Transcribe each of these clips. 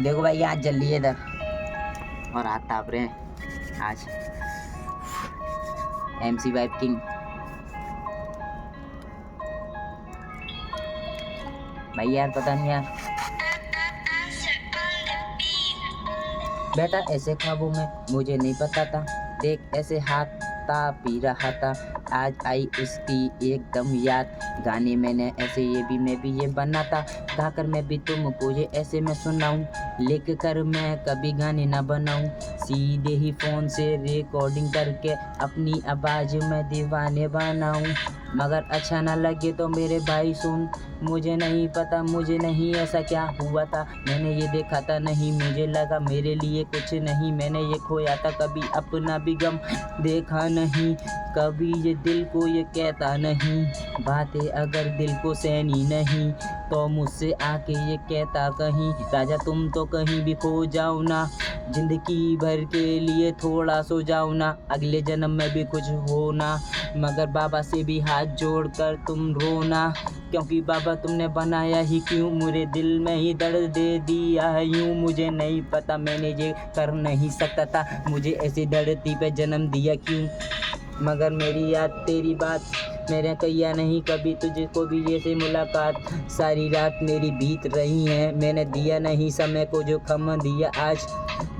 देखो भाई आज जल रही है इधर और हाथ ताप रहे हैं आज। MC वाइब किंग भाई यार पता नहीं यार बेटा ऐसे ख्वाबों में मुझे नहीं पता था, देख ऐसे हाथ पी रहा था, आज आई उसकी एकदम याद। गाने मैंने ऐसे मैं भी ये बना था, गाकर मैं भी तुमको ये ऐसे मैं सुनाऊं, लिख कर मैं कभी गाने ना बनाऊं, सीधे ही फोन से रिकॉर्डिंग करके अपनी आवाज में दीवाने बनाऊं। मगर अच्छा ना लगे तो मेरे भाई सुन, मुझे नहीं पता मुझे नहीं ऐसा क्या हुआ था, मैंने ये देखा था नहीं, मुझे लगा मेरे लिए कुछ नहीं, मैंने ये खोया था कभी अपना भी गम देखा नहीं, कभी ये दिल को ये कहता नहीं, बातें अगर दिल को सहनी नहीं तो मुझसे आके ये कहता कहीं, राजा तुम तो कहीं भी खो जाओ ना, जिंदगी भर के लिए थोड़ा सो जाओ ना, अगले जन्म में भी कुछ हो ना, मगर बाबा से भी हाथ जोड़कर तुम रोना, क्योंकि बाबा तुमने बनाया ही क्यों, मेरे दिल में ही दर्द दे दिया है यूं, मुझे नहीं पता मैंने ये कर नहीं सकता था, मुझे ऐसी धरती पे जन्म दिया क्यों, मगर मेरी याद तेरी बात मैंने कहिया नहीं कभी तुझको भी ऐसे मुलाकात, सारी रात मेरी बीत रही है, मैंने दिया नहीं समय को जो खम दिया, आज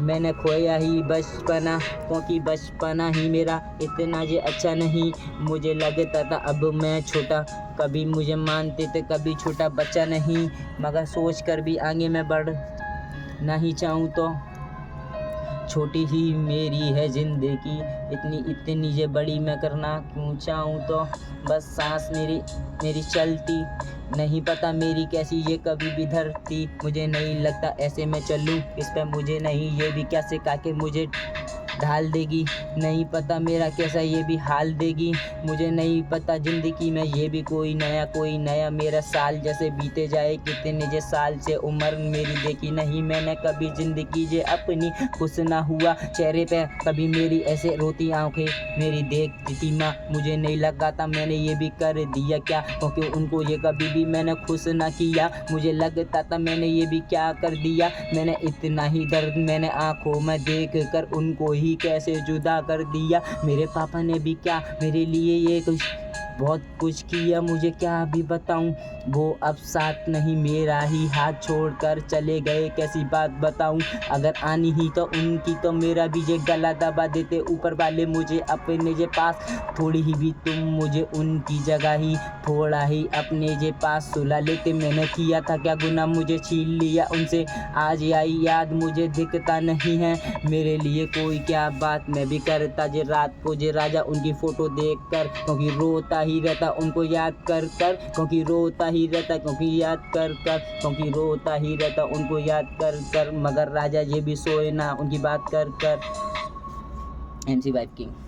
मैंने खोया ही बचपना, क्योंकि बचपना ही मेरा इतना ये अच्छा नहीं, मुझे लगता था अब मैं छोटा, कभी मुझे मानते थे कभी छोटा बच्चा नहीं, मगर सोच कर भी आगे मैं बढ़ नहीं चाहूँ तो छोटी ही मेरी है जिंदगी, इतनी ये बड़ी मैं करना क्यों चाहूँ, तो बस सांस मेरी चलती नहीं, पता मेरी कैसी ये कभी भी धरती, मुझे नहीं लगता ऐसे मैं चलूँ इस पे, मुझे नहीं ये भी क्या सिखा के मुझे ढाल देगी, नहीं पता मेरा कैसा ये भी हाल देगी, मुझे नहीं पता जिंदगी में ये भी कोई नया मेरा साल जैसे बीते जाए, कितने जे साल से उम्र मेरी देखी नहीं मैंने कभी जिंदगी जे अपनी, खुश ना हुआ चेहरे पे कभी मेरी ऐसे रोती आंखें मेरी देखती थी माँ, मुझे नहीं लगा था मैंने ये भी कर दिया क्या, क्योंकि उनको ये कभी भी मैंने खुश ना किया, मुझे लगता था मैंने ये भी क्या कर दिया, मैंने इतना ही दर्द मैंने आंखों में देख कर उनको ही कैसे जुदा कर दिया, मेरे पापा ने भी क्या मेरे लिए ये बहुत कुछ किया, मुझे क्या भी बताऊं, वो अब साथ नहीं मेरा ही हाथ छोड़कर चले गए, कैसी बात बताऊं, अगर आनी ही तो उनकी तो मेरा भी ये गला दबा देते ऊपर वाले मुझे अपने जे पास, थोड़ी ही भी तुम मुझे उनकी जगह ही थोड़ा ही अपने जे पास सुला लेते, मैंने किया था क्या गुनाह मुझे छीन लिया उनसे, आज आई याद मुझे दिखता नहीं है, मेरे लिए कोई क्या बात मैं भी करता जे रात को जे राजा उनकी फोटो देख कर, क्योंकि रोता ही रहता उनको याद कर कर, क्योंकि रोता ही रहता क्योंकि याद कर कर, क्योंकि रोता ही रहता उनको याद कर कर, मगर राजा ये भी सोए ना उनकी बात कर कर। MC vibe king.